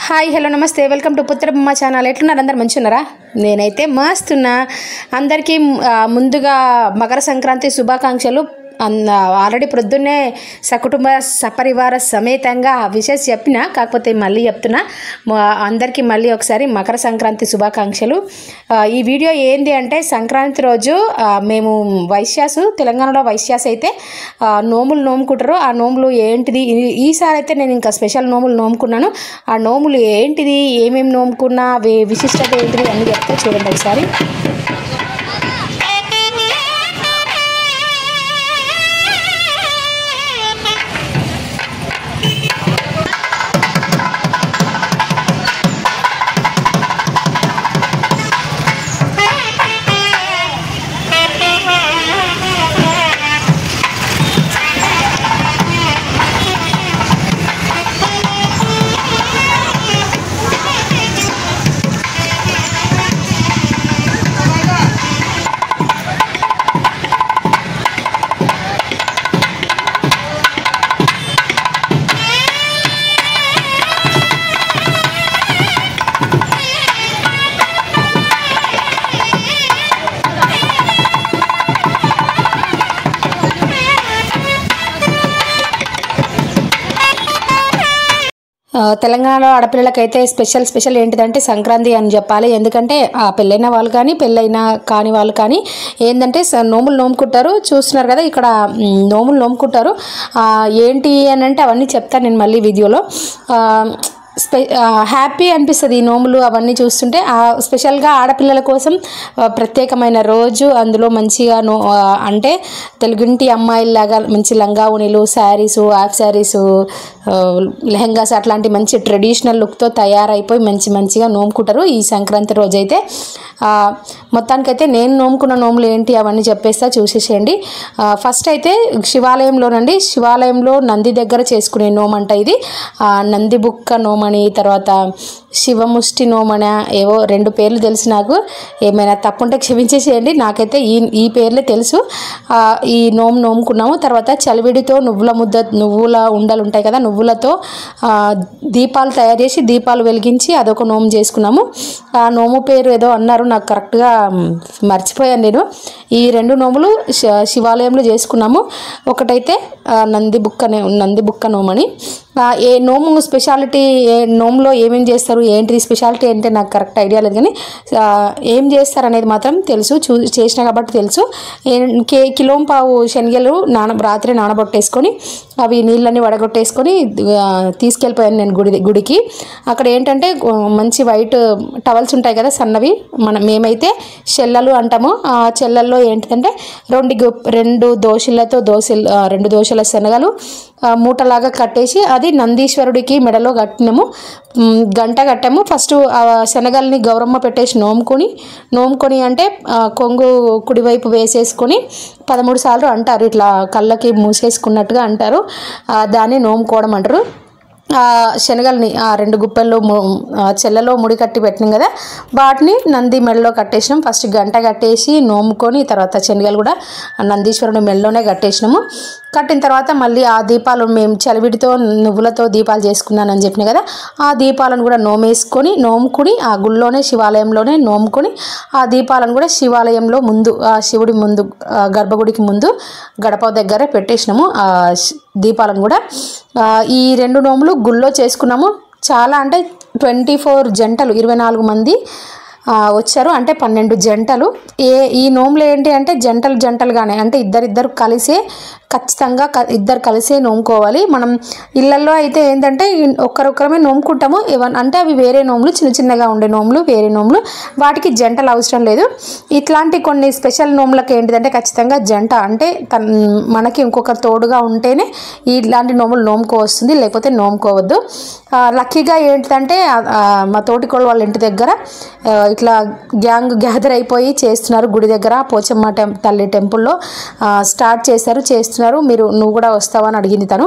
Hi hello నమస్తే welcome to పుత్రబొమ్మ channel. ఎట్లున్నారు అందరు మంచిగున్నారా? నేనైతే మస్తున్నా. అందరికీ ముందుగా మకర సంక్రాంతి శుభాకాంక్షలు. ఆల్రెడీ ప్రొద్దున్నే సకుటుంబ సపరివార సమేతంగా విషెస్ చెప్పిన, కాకపోతే మళ్ళీ చెప్తున్నా అందరికీ మళ్ళీ ఒకసారి మకర సంక్రాంతి శుభాకాంక్షలు. ఈ వీడియో ఏంది అంటే, సంక్రాంతి రోజు మేము వైశ్యాసు, తెలంగాణలో వైశ్యాస్ అయితే నోములు నోముకుంటారు. ఆ నోములు ఏంటిది, ఈసారి అయితే నేను ఇంకా స్పెషల్ నోములు నోముకున్నాను. ఆ నోములు ఏంటిది, ఏమేమి నోముకున్నా, విశిష్టత ఏంటిది అన్నీ చెప్తే చూడండి ఒకసారి. తెలంగాణలో ఆడపిల్లలకైతే స్పెషల్ ఏంటిదంటే సంక్రాంతి అని చెప్పాలి. ఎందుకంటే పెళ్ళైన వాళ్ళు కానీ పెళ్ళైన కాని వాళ్ళు కానీ ఏంటంటే నోములు నోముకుంటారు. చూస్తున్నారు కదా, ఇక్కడ నోములు నోముకుంటారు. ఏంటి అని అంటే అవన్నీ చెప్తాను నేను మళ్ళీ వీడియోలో. హ్యాపీ అనిపిస్తుంది ఈ నోములు అవన్నీ చూస్తుంటే. స్పెషల్గా ఆడపిల్లల కోసం ప్రత్యేకమైన రోజు. అందులో మంచిగా అంటే తెలుగింటి అమ్మాయిలాగా మంచి లంగా ఉనిలు, శారీసు, హాఫ్ శారీసు, లెహంగాస్ అట్లాంటి మంచి ట్రెడిషనల్ లుక్తో తయారైపోయి మంచిగా నోముకుంటారు ఈ సంక్రాంతి రోజైతే. మొత్తానికైతే నేను నోముకున్న నోములు ఏంటి అవన్నీ చెప్పేస్తా, చూసేసేయండి. ఫస్ట్ అయితే శివాలయంలో నంది దగ్గర చేసుకునే నోమంట ఇది. నంది బుక్క నోమని, తర్వాత శివముష్టి నోమన, ఏవో 2 పేర్లు తెలుసు నాకు. ఏమైనా తప్పుంటే క్షమించేసేయండి, నాకైతే ఈ పేర్లే తెలుసు. ఈ నోముకున్నాము. తర్వాత చలివిడితో నువ్వుల ఉండలు ఉంటాయి కదా, నువ్వులతో దీపాలు తయారు చేసి దీపాలు వెలిగించి అదొక నోము చేసుకున్నాము. ఆ నోము పేరు ఏదో అన్నారు, నాకు కరెక్ట్గా మర్చిపోయాను నేను. ఈ 2 నోములు శివాలయంలో చేసుకున్నాము. ఒకటైతే నంది బుక్క నోమని. ఏ నోము స్పెషాలిటీ, నోములో ఏమేమి చేస్తారు, ఏంటి స్పెషాలిటీ అంటే నాకు కరెక్ట్ ఐడియా లేదు, కానీ ఏం చేస్తారు అనేది మాత్రం తెలుసు, చేసిన కాబట్టి తెలుసు. కిలోంపావు శనగలు రాత్రి నానబొట్టేసుకొని అవి నీళ్ళని వడగొట్టేసుకొని తీసుకెళ్ళిపోయాను నేను గుడికి. అక్కడ ఏంటంటే మంచి వైట్ టవల్స్ ఉంటాయి కదా సన్నవి, మేమైతే చెల్లలు అంటాము. ఆ చెల్లల్లో ఏంటిదంటే 2 దోశల శనగలు మూటలాగా కట్టేసి అది నందీశ్వరుడికి మెడలో గంట కట్టాము. ఫస్ట్ ఆ శనగల్ని గౌరమ్మ పెట్టేసి నోముకొని అంటే కొంగు కుడివైపు వేసేసుకొని 13 సార్లు అంటారు, ఇట్లా కళ్ళకి మూసేసుకున్నట్టుగా అంటారు. దాన్ని నోముకోవడం అంటారు. శనగల్ని 2 గుప్పెల్లో చెల్లలో ముడి కట్టి పెట్టినాం కదా, వాటిని నంది మెడలో కట్టేసినాం. ఫస్ట్ గంట కట్టేసి నోముకొని తర్వాత శనగలు కూడా నందీశ్వరుని మెడలోనే కట్టేసినాము. కట్టిన తర్వాత మళ్ళీ ఆ దీపాలు మేము చలివిడితో నువ్వులతో దీపాలు చేసుకున్నానని చెప్పిన కదా, ఆ దీపాలను కూడా నోముకుని ఆ గుళ్ళోనే శివాలయంలోనే నోముకొని ఆ దీపాలను కూడా శివాలయంలో ముందు, శివుడి ముందు, గర్భగుడికి ముందు గడప దగ్గర పెట్టేసినాము. ఆ దీపాలను కూడా ఈ 2 నోములు గుళ్ళో చేసుకున్నాము. చాలా అంటే 24 జంటలు, 24 మంది వచ్చారు, అంటే 12 జంటలు. ఈ నోములు ఏంటి అంటే జంటలుగానే, అంటే ఇద్దరు కలిసే, ఖచ్చితంగా ఇద్దరు కలిసే నోముకోవాలి. మనం ఇళ్లలో అయితే ఏంటంటే ఒక్కరొక్కరమే నోముకుంటాము. అంటే అవి వేరే నోములు, చిన్నగా ఉండే నోములు, వేరే నోములు, వాటికి జంటలు అవసరం లేదు. ఇట్లాంటి కొన్ని స్పెషల్ నోములకు ఏంటిదంటే ఖచ్చితంగా జంట, అంటే మనకి ఇంకొకరు తోడుగా ఉంటేనే ఇలాంటి నోములు నోముకోవస్తుంది, లేకపోతే నోముకోవద్దు. లక్కీగా ఏంటిదంటే మా తోటికోళ్ళు వాళ్ళ ఇంటి దగ్గర ఇట్లా గ్యాదర్ అయిపోయి చేస్తున్నారు. గుడి దగ్గర పోచమ్మ తల్లి టెంపుల్లో స్టార్ట్ చేస్తున్నారు. నువ్వు కూడా వస్తావా అని అడిగింది తను.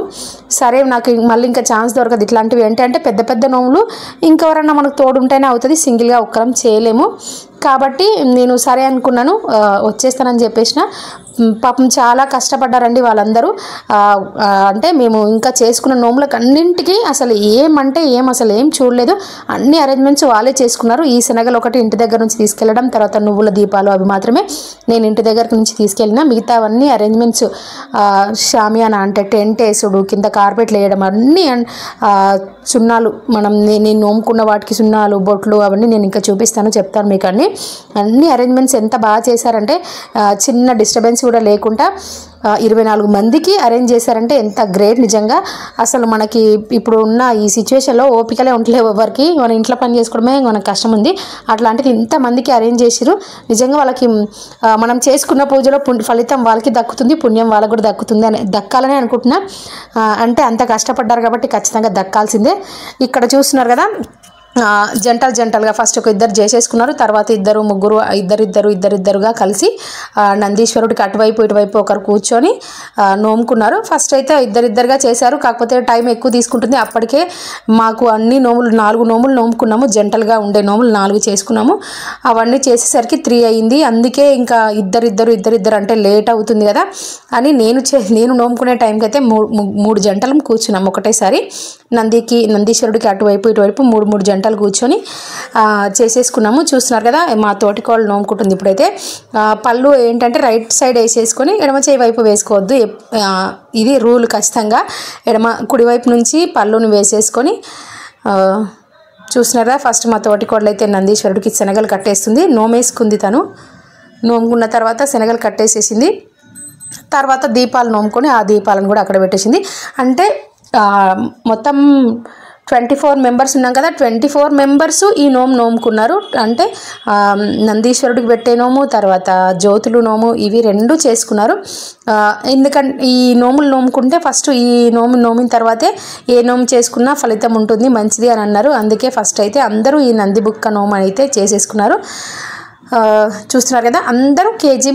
సరే, నాకు మళ్ళీ ఇంకా ఛాన్స్ దొరకదు. ఇట్లాంటివి ఏంటంటే పెద్ద నోములు ఇంకెవరన్నా మనకు తోడు ఉంటేనే అవుతుంది, సింగిల్గా ఒక్కరం చేయలేము. కాబట్టి నేను సరే అనుకున్నాను, వచ్చేస్తానని చెప్పేసిన. పాపం చాలా కష్టపడ్డారండి వాళ్ళందరూ. అంటే మేము ఇంకా చేసుకున్న నోములకు అన్నింటికి అసలు అసలు ఏం చూడలేదు. అన్ని అరేంజ్మెంట్స్ వాళ్ళే చేసుకున్నారు. ఈ శనగలు ఒకటి ఇంటి దగ్గర నుంచి తీసుకెళ్ళడం, తర్వాత నువ్వుల దీపాలు అవి మాత్రమే నేను ఇంటి దగ్గర నుంచి తీసుకెళ్ళిన. మిగతావన్నీ అరేంజ్మెంట్స్, షామియానా అంటే టెంట్ వేసుడు, కింద కార్పెట్లు వేయడం, అన్నీ సున్నాలు, నేను నోముకున్న వాటికి సున్నాలు, బొట్లు అవన్నీ నేను ఇంకా చూపిస్తాను, చెప్తాను మీకు. అన్ని అరేంజ్మెంట్స్ ఎంత బాగా చేశారంటే చిన్న డిస్టర్బెన్స్ కూడా లేకుండా 24 మందికి అరేంజ్ చేశారంటే ఎంత గ్రేట్ నిజంగా. అసలు మనకి ఇప్పుడు ఉన్న ఈ సిచ్యువేషన్లో ఓపికలే ఉండలేవు ఎవరికి, మన ఇంట్లో పని చేసుకోవడమే మనకు కష్టం ఉంది. అట్లాంటిది ఇంతమందికి అరేంజ్ చేసిరు. నిజంగా వాళ్ళకి మనం చేసుకున్న పూజలో ఫలితం వాళ్ళకి దక్కుతుంది, పుణ్యం వాళ్ళకు కూడా దక్కాలని అనుకుంటున్నా. అంటే అంత కష్టపడ్డారు కాబట్టి ఖచ్చితంగా దక్కాల్సిందే. ఇక్కడ చూస్తున్నారు కదా, జంటలుగా ఫస్ట్ ఒక ఇద్దరు చేసేసుకున్నారు, తర్వాత ఇద్దరుగా కలిసి నందీశ్వరుడికి అటువైపు ఇటువైపు ఒకరు కూర్చొని నోముకున్నారు. ఫస్ట్ అయితే ఇద్దరుగా చేశారు, కాకపోతే టైం ఎక్కువ తీసుకుంటుంది. అప్పటికే మాకు అన్ని నోములు 4 నోములు నోముకున్నాము, జంటలుగా ఉండే నోములు 4 చేసుకున్నాము. అవన్నీ చేసేసరికి 3 అయింది. అందుకే ఇంకా ఇద్దరు అంటే లేట్ అవుతుంది కదా అని నేను నోముకునే టైంకి అయితే 3 జంటలు కూర్చున్నాము ఒకటేసారి. నందీశ్వరుడికి అటువైపు ఇటువైపు 3 జంటలు కూర్చొని చేసేసుకున్నాము. చూస్తున్నారు కదా, మా తోటికోళ్ళు నోముకుంటుంది. ఇప్పుడైతే పళ్ళు ఏంటంటే రైట్ సైడ్ వేసేసుకొని ఎడమ చేయి వైపు వేసుకోవద్దు, ఇది రూల్ ఖచ్చితంగా. కుడివైపు నుంచి పళ్ళుని వేసేసుకొని చూస్తున్నారా. ఫస్ట్ మా తోటికోళ్ళు అయితే నందీశ్వరుడికి శనగలు కట్టేస్తుంది, నోమేసుకుంది. తను నోముకున్న తర్వాత శనగలు కట్టేసేసింది. తర్వాత దీపాలు నోముకొని ఆ దీపాలను కూడా అక్కడ పెట్టేసింది. అంటే మొత్తం 24 మెంబర్స్ ఉన్నాం కదా, 24 మెంబర్స్ ఈ నోముకున్నారు. అంటే నందీశ్వరుడికి పెట్టే నోము, తర్వాత జ్యోతులు నోము, ఇవి 2 చేసుకున్నారు. ఎందుకంటే ఈ నోములు నోముకుంటే ఫస్ట్ ఈ నోమిన తర్వాతే ఏ నోము చేసుకున్నా ఫలితం ఉంటుంది, మంచిది అని అన్నారు. అందుకే ఫస్ట్ అయితే అందరూ ఈ నంది బుక్క నోము అయితే చేసేసుకున్నారు. చూస్తున్నారు కదా, అందరూ 1.5 కేజీ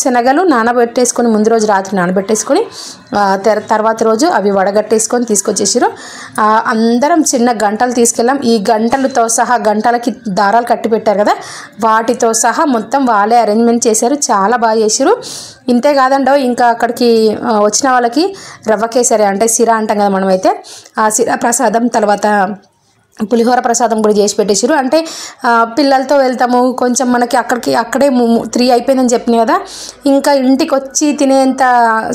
శనగలు నానబెట్టేసుకొని ముందు రోజు రాత్రి నానబెట్టేసుకొని తర్వాత రోజు అవి వడగట్టేసుకొని తీసుకొచ్చేసారు. అందరం చిన్న గంటలు తీసుకెళ్ళాం. ఈ గంటలతో సహా, గంటలకి దారాలు కట్టి పెట్టారు కదా, వాటితో సహా మొత్తం వాళ్ళే అరేంజ్మెంట్ చేశారు. చాలా బాగా చేశారు. ఇంతే కాదండో, ఇంకా అక్కడికి వచ్చిన వాళ్ళకి రవ్వ కేసరి అంటే సిరా అంటాం కదా మనమైతే, ఆ సిరా ప్రసాదం, తర్వాత పులిహోర ప్రసాదం కూడా చేసి పెట్టేసారు. అంటే పిల్లలతో వెళ్తాము, కొంచెం మనకి అక్కడే 3 అయిపోయిందని చెప్పిన కదా, ఇంకా ఇంటికి వచ్చి తినేంత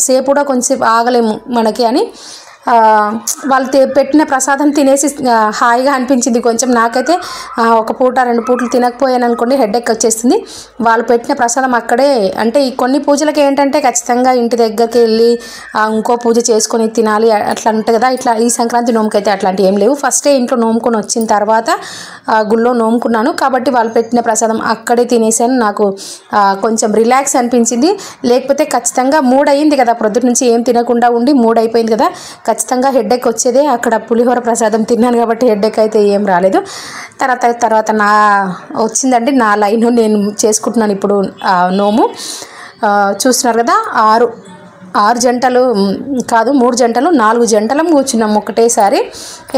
సేపు కూడా కొంచెం ఆగలేము మనకి అని వాళ్ళు పెట్టిన ప్రసాదం తినేసి హాయిగా అనిపించింది కొంచెం. నాకైతే 1 పూట 2 పూటలు తినకపోయాను అనుకోండి, హెడేక్ వచ్చేస్తుంది. వాళ్ళు పెట్టిన ప్రసాదం అక్కడే, అంటే ఈ కొన్ని పూజలకి ఏంటంటే ఖచ్చితంగా ఇంటి దగ్గరికి వెళ్ళి ఇంకో పూజ చేసుకొని తినాలి అట్లా ఉంటుంది కదా. ఇట్లా ఈ సంక్రాంతి నోముకైతే అట్లాంటివి ఏం లేవు. ఫస్టే ఇంట్లో నోముకొని వచ్చిన తర్వాత గుళ్ళో నోముకున్నాను కాబట్టి వాళ్ళు పెట్టిన ప్రసాదం అక్కడే తినేసాను. నాకు కొంచెం రిలాక్స్ అనిపించింది. లేకపోతే ఖచ్చితంగా 3 అయింది కదా, ప్రొద్దుట నుంచి ఏం తినకుండా ఉండి 3 అయిపోయింది కదా, ఖచ్చితంగా హెడేక్ వచ్చేదే. అక్కడ పులిహోర ప్రసాదం తిన్నాను కాబట్టి హెడేక్ అయితే ఏం రాలేదు. తర్వాత వచ్చిందండి నా లైన్, నేను చేసుకుంటున్నాను ఇప్పుడు నోము. చూస్తున్నారు కదా, 6 జంటలు కాదు 3 జంటలు 4 జంటలం కూర్చున్నాం ఒకటేసారి.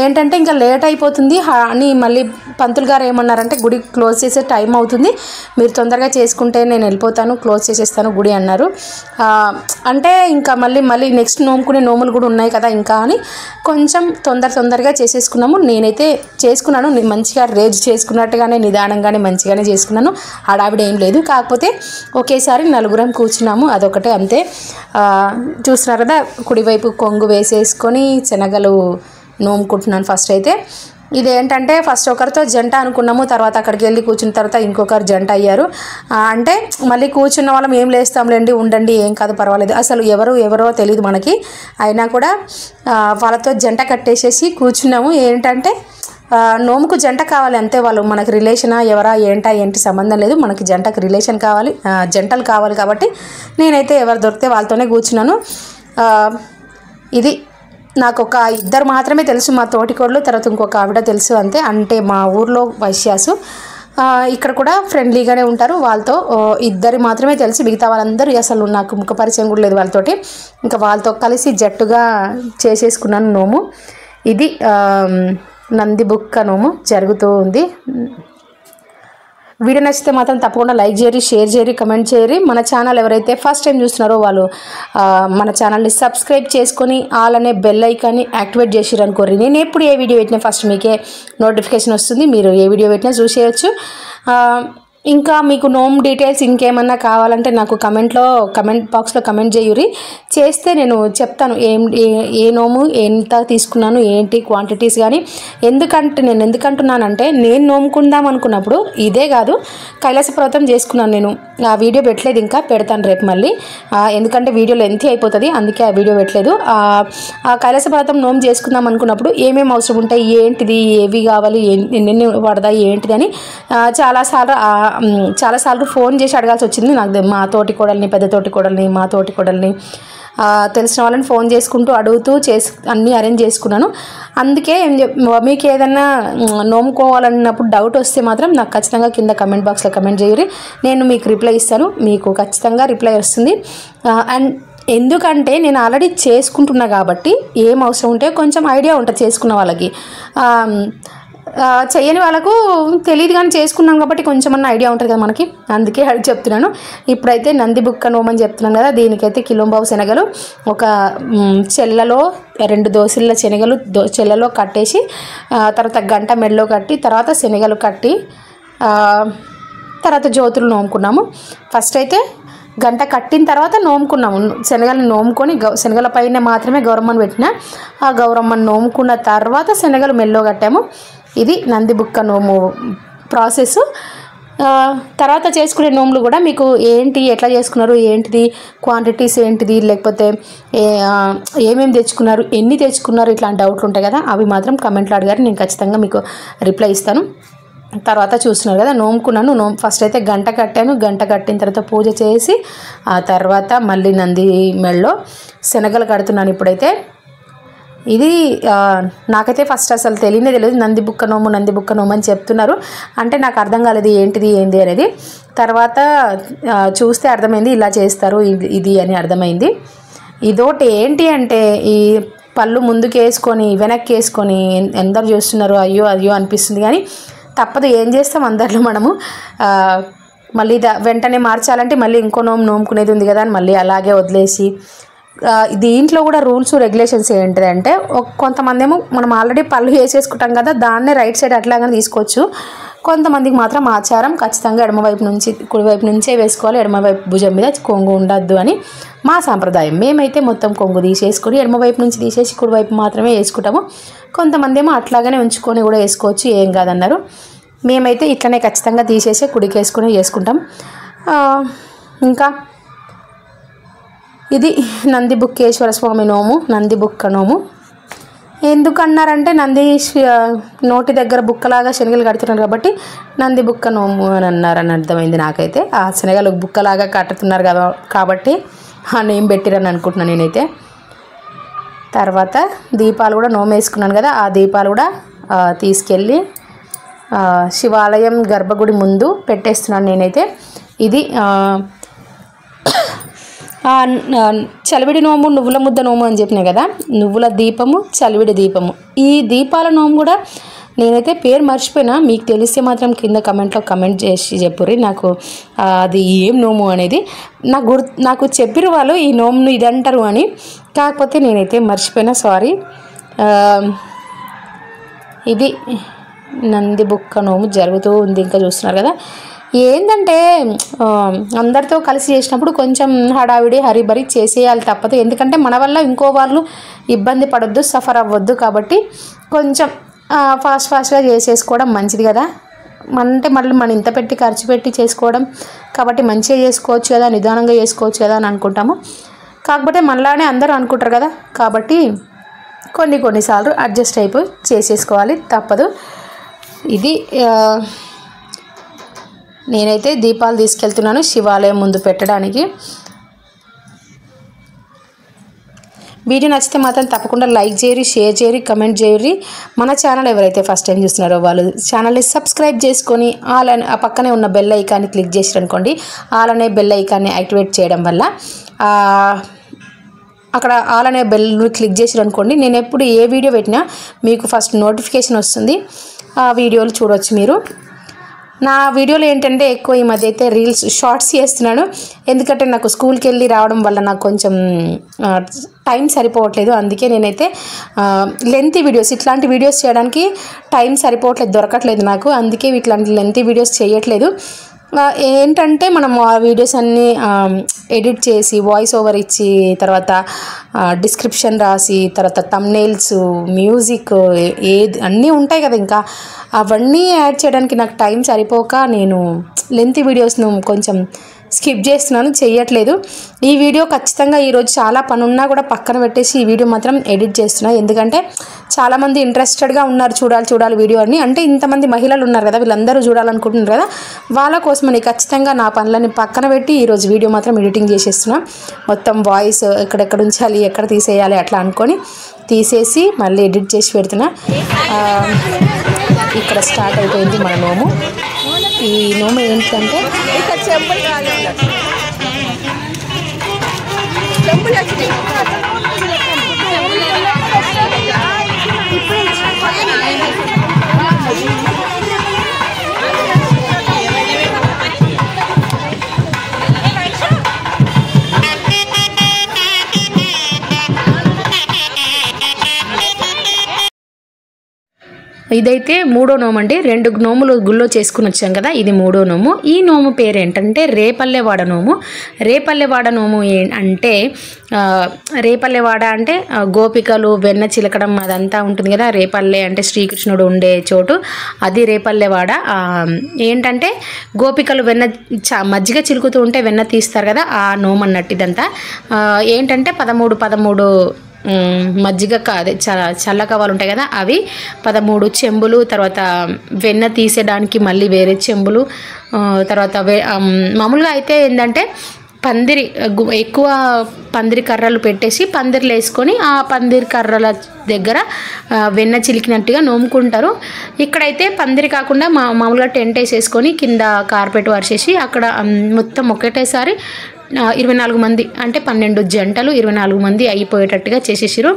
ఏంటంటే ఇంకా లేట్ అయిపోతుంది అని మళ్ళీ పంతులు గారు ఏమన్నారంటే గుడి క్లోజ్ చేసే టైం అవుతుంది, మీరు తొందరగా చేసుకుంటే నేను వెళ్ళిపోతాను, క్లోజ్ చేసేస్తాను గుడి అన్నారు. అంటే ఇంకా మళ్ళీ నెక్స్ట్ నోముకునే నోములు కూడా ఉన్నాయి కదా ఇంకా అని కొంచెం తొందరగా చేసేసుకున్నాము. నేనైతే చేసుకున్నాను మంచిగా, రేజ్ చేసుకున్నట్టుగానే నిదానంగానే మంచిగానే చేసుకున్నాను, హడావిడి ఏం లేదు. కాకపోతే ఒకేసారి 4 కూర్చున్నాము, అదొకటే అంతే. చూస్తున్నారు కదా, కుడివైపు కొంగు వేసేసుకొని శనగలు నోముకుంటున్నాను ఫస్ట్ అయితే. ఇదేంటంటే ఫస్ట్ ఒకరితో జంట అనుకున్నాము, తర్వాత అక్కడికి వెళ్ళి కూర్చున్న తర్వాత ఇంకొకరు జంట అయ్యారు. అంటే మళ్ళీ కూర్చున్న వాళ్ళం ఏం లేస్తాంలేండి, ఉండండి, ఏం కాదు, పర్వాలేదు. అసలు ఎవరో తెలియదు మనకి, అయినా కూడా వాళ్ళతో జంట కట్టేసేసి కూర్చున్నాము. ఏంటంటే నోముకు జంట కావాలి అంతే, వాళ్ళు మనకి రిలేషనా ఏంటి సంబంధం లేదు, మనకి జంటకు రిలేషన్ కావాలి, జంటలు కావాలి. కాబట్టి నేనైతే ఎవరు దొరికితే వాళ్ళతోనే కూర్చున్నాను. ఇది నాకు ఒక 2 మాత్రమే తెలుసు, మా తోటికోళ్ళు, తర్వాత ఇంకొక ఆవిడ తెలుసు అంతే. అంటే మా ఊర్లో వైశ్యాసు, ఇక్కడ కూడా ఫ్రెండ్లీగానే ఉంటారు. వాళ్ళతో 2 మాత్రమే తెలుసు, మిగతా వాళ్ళందరూ అసలు నాకు ముఖ పరిచయం కూడా లేదు వాళ్ళతోటి. ఇంకా వాళ్ళతో కలిసి జట్టుగా చేసేసుకున్నాను నోము. ఇది నంది బుక్క నోము జరుగుతూ ఉంది. వీడియో నచ్చితే మాత్రం తప్పకుండా లైక్ చేయరి, షేర్ చేయరి, కమెంట్ చేయరి. మన ఛానల్ ఎవరైతే ఫస్ట్ టైం చూస్తున్నారో వాళ్ళు మన ఛానల్ని సబ్స్క్రైబ్ చేసుకొని ఆల్ అనే బెల్ ఐకాన్ని యాక్టివేట్ చేసిర్రు అనుకోర్రి. నేను ఎప్పుడు ఏ వీడియో పెట్టినా ఫస్ట్ మీకే నోటిఫికేషన్ వస్తుంది. మీరు ఏ వీడియో పెట్టినా చూసేయచ్చు. ఇంకా మీకు నోమ్ డీటెయిల్స్ ఇంకేమన్నా కావాలంటే నాకు కమెంట్ బాక్స్లో కమెంట్ చేయురి. చేస్తే నేను చెప్తాను ఏ నోము ఎంత తీసుకున్నాను ఏంటి క్వాంటిటీస్. కానీ నేను ఎందుకంటున్నానంటే నేను నోముకుందాం అనుకున్నప్పుడు ఇదే కాదు, కైలాస పర్వతం చేసుకున్నాను. నేను ఆ వీడియో పెట్టలేదు, ఇంకా పెడతాను రేపు మళ్ళీ. ఎందుకంటే వీడియో లెంత్ అయిపోతుంది, అందుకే ఆ వీడియో పెట్టలేదు. ఆ కైలాస పర్వతం నోము చేసుకుందాం అనుకున్నప్పుడు ఏమేమి అవసరం ఉంటాయి, ఏంటిది, ఏవి కావాలి, ఎన్ని పడతాయి ఏంటిది అని చాలాసార్లు ఫోన్ చేసి అడగాల్సి వచ్చింది. నాకు మా తోటి కోడల్ని, పెద్ద తోటి కోడల్ని, మా తోటి కోడల్ని, తెలిసిన వాళ్ళని ఫోన్ చేసుకుంటూ అడుగుతూ అన్నీ అరేంజ్ చేసుకున్నాను. అందుకే మీకు ఏదన్నా నోముకోవాలన్నప్పుడు డౌట్ వస్తే మాత్రం నాకు ఖచ్చితంగా కింద కమెంట్ బాక్స్లో కమెంట్ చేయరు. నేను మీకు రిప్లై ఇస్తాను, మీకు ఖచ్చితంగా రిప్లై వస్తుంది. అండ్ ఎందుకంటే నేను ఆల్రెడీ చేసుకుంటున్నా కాబట్టి ఏం అవసరం ఉంటే కొంచెం ఐడియా ఉంటుంది చేసుకున్న వాళ్ళకి. చెయ్యని వాళ్ళకు తెలియదు, కానీ చేసుకున్నాం కాబట్టి కొంచెం అన్న ఐడియా ఉంటుంది కదా మనకి, అందుకే అడిగి చెప్తున్నాను. ఇప్పుడైతే నంది బుక్క నోమని చెప్తున్నాను కదా, దీనికైతే కిలోంబావు శనగలు, ఒక చెల్లలో 2 దోశల శనగలు చెల్లలో కట్టేసి, తర్వాత గంట మెడలో కట్టి, తర్వాత శనగలు కట్టి, తర్వాత జ్యోతులు నోముకున్నాము. ఫస్ట్ అయితే గంట కట్టిన తర్వాత నోముకున్నాము. శనగలను నోముకొని శనగల పైన మాత్రమే గౌరమ్మను పెట్టిన. ఆ గౌరమ్మను నోముకున్న తర్వాత శనగలు మెల్లో కట్టాము. ఇది నంది బుక్క నోము ప్రాసెస్. తర్వాత చేసుకునే నోములు కూడా మీకు ఏంటి, ఎట్లా చేసుకున్నారు, ఏంటిది, క్వాంటిటీస్ ఏంటిది, లేకపోతే ఏమేమి తెచ్చుకున్నారు, ఎన్ని తెచ్చుకున్నారు, ఇట్లాంటి డౌట్లు ఉంటాయి కదా, అవి మాత్రం కమెంట్లో అడిగారు. నేను ఖచ్చితంగా మీకు రిప్లై ఇస్తాను. తర్వాత చూస్తున్నారు కదా, నోముకున్నాను. ఫస్ట్ అయితే గంట కట్టాను. గంట కట్టిన తర్వాత పూజ చేసి ఆ తర్వాత మళ్ళీ నంది మెడలో శనగలు కడుతున్నాను. ఇప్పుడైతే ఇది నాకైతే ఫస్ట్ అసలు తెలియదు, నంది బుక్క నోము అని చెప్తున్నారు. అంటే నాకు అర్థం కాలేదు ఏంటి అనేది. తర్వాత చూస్తే అర్థమైంది, ఇలా చేస్తారు ఇది అని అర్థమైంది. ఇదోటి ఏంటి అంటే, ఈ పళ్ళు ముందుకు వేసుకొని వెనక్కి వేసుకొని ఎందరు చూస్తున్నారు అయ్యో అనిపిస్తుంది. కానీ తప్పదు, ఏం చేస్తాం అందరిలో మనము. మళ్ళీ వెంటనే మార్చాలంటే మళ్ళీ ఇంకో నోముకునేది ఉంది కదా అని మళ్ళీ అలాగే వదిలేసి, దీంట్లో కూడా రూల్స్ రెగ్యులేషన్స్ ఏంటిదంటే, కొంతమంది ఏమో మనం ఆల్రెడీ పళ్ళు వేసేసుకుంటాం కదా, దాన్నే రైట్ సైడ్ అట్లాగానే తీసుకోవచ్చు. కొంతమందికి మాత్రం ఆచారం ఖచ్చితంగా ఎడమవైపు నుంచి కుడివైపు నుంచే వేసుకోవాలి, ఎడమవైపు భుజం మీద కొంగు ఉండద్దు అని మా సాంప్రదాయం. మేమైతే మొత్తం కొంగు తీసేసుకొని ఎడమవైపు నుంచి తీసేసి కుడివైపు మాత్రమే వేసుకుంటాము. కొంతమంది ఏమో అట్లాగనే ఉంచుకొని కూడా వేసుకోవచ్చు, ఏం కాదన్నారు. మేమైతే ఇట్లనే ఖచ్చితంగా తీసేసి కుడికి వేసుకొని చేసుకుంటాం. ఇంకా ఇది నంది బుక్కేశ్వర స్వామి నోము, నంది బుక్క నోము. ఎందుకన్నారంటే నంది నోటి దగ్గర బుక్కలాగా శనగలు కడుతున్నారు కాబట్టి నంది బుక్క నోము అని అన్నారని అర్థమైంది నాకైతే. ఆ శనగలు బుక్కలాగా కట్టుతున్నారు కదా కాబట్టి ఆ నేమ్ పెట్టిరని అనుకుంటున్నాను నేనైతే. తర్వాత దీపాలు కూడా నోము వేసుకున్నాను కదా, ఆ దీపాలు కూడా తీసుకెళ్ళి శివాలయం గర్భగుడి ముందు పెట్టేస్తున్నాను నేనైతే. ఇది చలివిడి నోము, నువ్వుల ముద్ద నోము అని చెప్పినాయి కదా, నువ్వుల దీపము, చలివిడి దీపము. ఈ దీపాల నోము కూడా నేనైతే పేరు మర్చిపోయినా, మీకు తెలిస్తే మాత్రం కింద కమెంట్లో కమెంట్ చేసి చెప్పుర్రి నాకు అది ఏం నోము అనేది. నాకు చెప్పిరు వాళ్ళు ఈ నోమును ఇది అంటారు అని, కాకపోతే నేనైతే మర్చిపోయినా, సారీ. ఇది నంది బుక్క నోము జరుగుతూ ఉంది, ఇంకా చూస్తున్నారు కదా. ఏంటంటే అందరితో కలిసి చేసినప్పుడు కొంచెం హడావిడి హరిబరి చేసేయాలి, తప్పదు. ఎందుకంటే మన వల్ల ఇంకో వాళ్ళు ఇబ్బంది పడొద్దు, సఫర్ అవ్వద్దు. కాబట్టి కొంచెం ఫాస్ట్గా చేసేసుకోవడం మంచిది కదా. అంటే మళ్ళీ మనం ఇంత పెట్టి ఖర్చు పెట్టి చేసుకోవడం కాబట్టి మంచిగా చేసుకోవచ్చు కదా, నిదానంగా చేసుకోవచ్చు కదా అని అనుకుంటాము. కాకపోతే మనలానే అందరూ అనుకుంటారు కదా, కాబట్టి కొన్నిసార్లు అడ్జస్ట్ అయిపోయి చేసేసుకోవాలి, తప్పదు. ఇది నేనైతే దీపాలు తీసుకెళ్తున్నాను శివాలయం ముందు పెట్టడానికి. వీడియో నచ్చితే మాత్రం తప్పకుండా లైక్ చేయరి, షేర్ చేయరి, కమెంట్ చేయరి. మన ఛానల్ ఎవరైతే ఫస్ట్ టైం చూస్తున్నారో వాళ్ళు ఛానల్ని సబ్స్క్రైబ్ చేసుకొని ఆ పక్కనే ఉన్న బెల్ ఐకాన్ని క్లిక్ చేసిరనుకోండి. ఆల్ అనే బెల్ ఐకాన్ని యాక్టివేట్ చేయడం వల్ల అక్కడ ఆల్ అనే బెల్ను క్లిక్ చేసిరనుకోండి, నేను ఎప్పుడు ఏ వీడియో పెట్టినా మీకు ఫస్ట్ నోటిఫికేషన్ వస్తుంది, ఆ వీడియోలు చూడవచ్చు మీరు. నా వీడియోలు ఏంటంటే ఎక్కువ ఈ మధ్య అయితే రీల్స్ షార్ట్స్ చేస్తున్నాను. ఎందుకంటే నాకు స్కూల్కి వెళ్ళి రావడం వల్ల నాకు కొంచెం టైం సరిపోవట్లేదు. అందుకే నేనైతే లెంతీ వీడియోస్, ఇట్లాంటి వీడియోస్ చేయడానికి టైం సరిపోవట్లేదు, దొరకట్లేదు నాకు. అందుకే ఇట్లాంటి లెంతీ వీడియోస్ చేయట్లేదు. ఏంటంటే మనం ఆ వీడియోస్ అన్నీ ఎడిట్ చేసి వాయిస్ ఓవర్ ఇచ్చి తర్వాత డిస్క్రిప్షన్ రాసి తర్వాత థంబ్నెయిల్స్, మ్యూజిక్ ఏది అన్నీ ఉంటాయి కదా, ఇంకా అవన్నీ యాడ్ చేయడానికి నాకు టైం సరిపోక నేను లెంతీ వీడియోస్ను కొంచెం స్కిప్ చేస్తున్నాను, చేయట్లేదు. ఈ వీడియో ఖచ్చితంగా ఈరోజు చాలా పని ఉన్నా కూడా పక్కన పెట్టేసి ఈ వీడియో మాత్రం ఎడిట్ చేస్తున్నాను. ఎందుకంటే చాలామంది ఇంట్రెస్టెడ్గా ఉన్నారు, చూడాలి వీడియో అని. అంటే ఇంతమంది మహిళలు ఉన్నారు కదా, వీళ్ళందరూ చూడాలనుకుంటున్నారు కదా, వాళ్ళ కోసమని ఖచ్చితంగా నా పనులని పక్కన పెట్టి ఈరోజు వీడియో మాత్రం ఎడిటింగ్ చేసేస్తున్నాను. మొత్తం వాయిస్ ఎక్కడెక్కడ ఉంచాలి, ఎక్కడ తీసేయాలి అట్లా అనుకొని తీసేసి మళ్ళీ ఎడిట్ చేసి పెడుతున్నా. ఇక్కడ స్టార్ట్ అయిపోయింది మన నోము. ఈ నోము ఏంటంటే ఇదైతే మూడో నోము అండి. 2 నోములు గుళ్ళో చేసుకుని వచ్చాం కదా, ఇది మూడో నోము. ఈ నోము పేరు ఏంటంటే రేపల్లెవాడ నోము. రేపల్లెవాడ నోము అంటే రేపల్లెవాడ అంటే గోపికలు వెన్న చిలకడం అదంతా ఉంటుంది కదా. రేపల్లె అంటే శ్రీకృష్ణుడు ఉండే చోటు, అది రేపల్లెవాడ. ఏంటంటే గోపికలు వెన్న మజ్జిగ చిలుకుతూ ఉంటే వెన్న తీస్తారు కదా, ఆ నోము అన్నట్టు ఇదంతా. ఏంటంటే 13 మజ్జిగ అదే చల్ల కవ్వాలు ఉంటాయి కదా, అవి 13 చెంబులు, తర్వాత వెన్న తీసేయడానికి మళ్ళీ వేరే చెంబులు, తర్వాత మామూలుగా అయితే ఏంటంటే పందిరి ఎక్కువ పందిరి కర్రలు పెట్టేసి పందిర్లు వేసుకొని ఆ పందిరి కర్రల దగ్గర వెన్న చిలికినట్టుగా నోముకుంటారు. ఇక్కడైతే పందిరి కాకుండా మామూలుగా టెంట్ వేసేసుకొని కింద కార్పెట్ వర్చేసి అక్కడ మొత్తం ఒకటేసారి 24 మంది అంటే 12 జంటలు 24 మంది అయిపోయేటట్టుగా చేసేసారు.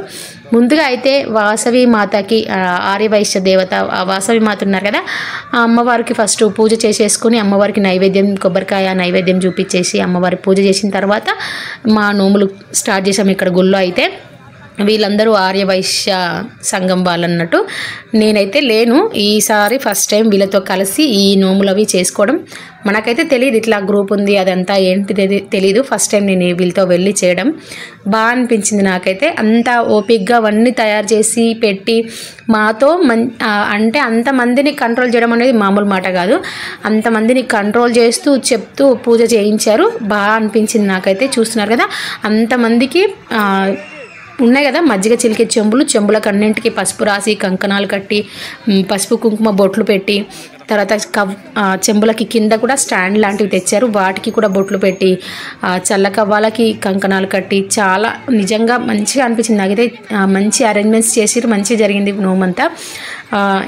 ముందుగా అయితే వాసవి మాతకి ఆర్యవైశ్య దేవత వాసవి మాత ఉన్నారు కదా, ఆ అమ్మవారికి ఫస్ట్ పూజ చేసేసుకొని అమ్మవారికి నైవేద్యం కొబ్బరికాయ నైవేద్యం చూపించేసి అమ్మవారి పూజ చేసిన తర్వాత మా నోములు స్టార్ట్ చేసాము ఇక్కడ గుళ్ళో. అయితే వీళ్ళందరూ ఆర్యవైశ్య సంఘం వాళ్ళన్నట్టు, నేనైతే లేను. ఈసారి ఫస్ట్ టైం వీళ్ళతో కలిసి ఈ నోములు అవి చేసుకోవడం. మనకైతే తెలియదు ఇట్లా గ్రూప్ ఉంది అదంతా ఏంటిది తెలీదు. ఫస్ట్ టైం నేను వీళ్ళతో వెళ్ళి చేయడం బాగా అనిపించింది నాకైతే. అంత ఓపిక్గా అవన్నీ తయారు చేసి పెట్టి మాతో అంటే అంతమందిని కంట్రోల్ చేయడం అనేది మామూలు మాట కాదు. అంతమందిని కంట్రోల్ చేస్తూ చెప్తూ పూజ చేయించారు. బాగా అనిపించింది నాకైతే. చూస్తున్నారు కదా అంతమందికి ఉన్నాయి కదా మజ్జిగ చిలికే చెంబులకు అన్నింటికి పసుపు రాసి కంకణాలు కట్టి పసుపు కుంకుమ బొట్లు పెట్టి తర్వాత చెంబులకి కింద కూడా స్టాండ్ లాంటివి తెచ్చారు, వాటికి కూడా బొట్లు పెట్టి చల్ల కవ్వాలకి కంకణాలు కట్టి చాలా నిజంగా మంచిగా అనిపించింది నాకైతే. మంచి అరేంజ్మెంట్స్ చేసిరు, మంచిగా జరిగింది నోమంతా.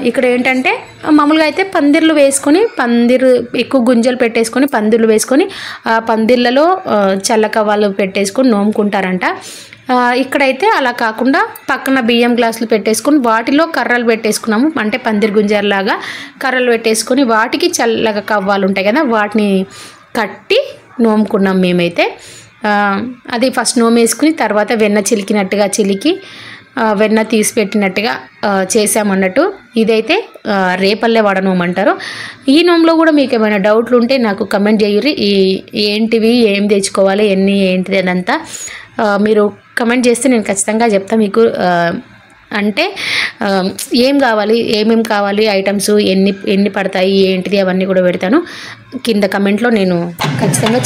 ఇక్కడ ఏంటంటే మామూలుగా అయితే పందిర్లు వేసుకొని పందిరు ఎక్కువ గుంజలు పెట్టేసుకొని పందిర్లు వేసుకొని పందిర్లలో చల్ల కవ్వాలు పెట్టేసుకొని నోముకుంటారంట. ఇక్కడైతే అలా కాకుండా పక్కన బియ్యం గ్లాసులు పెట్టేసుకొని వాటిలో కర్రలు పెట్టేసుకున్నాము. అంటే పందిరి గుంజర్లాగా కర్రలు పెట్టేసుకొని వాటికి చల్లగా కవ్వాలు ఉంటాయి కదా వాటిని కట్టి నోముకున్నాం మేమైతే. అది ఫస్ట్ నోము వేసుకుని తర్వాత వెన్న చిలికినట్టుగా చిలికి వెన్న తీసి పెట్టినట్టుగా చేసామన్నట్టు. ఇదైతే రేపల్లెవాడ నోము అంటారు. ఈ నోములో కూడా మీకు ఏమైనా డౌట్లు ఉంటే నాకు కమెంట్ చేయరు. ఏంటివి ఏం తెచ్చుకోవాలి ఏంటిది అదంతా మీరు కమెంట్ చేస్తే నేను ఖచ్చితంగా చెప్తాను మీకు. అంటే ఏమేమి కావాలి ఐటమ్స్ ఎన్ని పడతాయి ఏంటిది అవన్నీ కూడా పెడతాను కింద కమెంట్లో. నేను ఖచ్చితంగా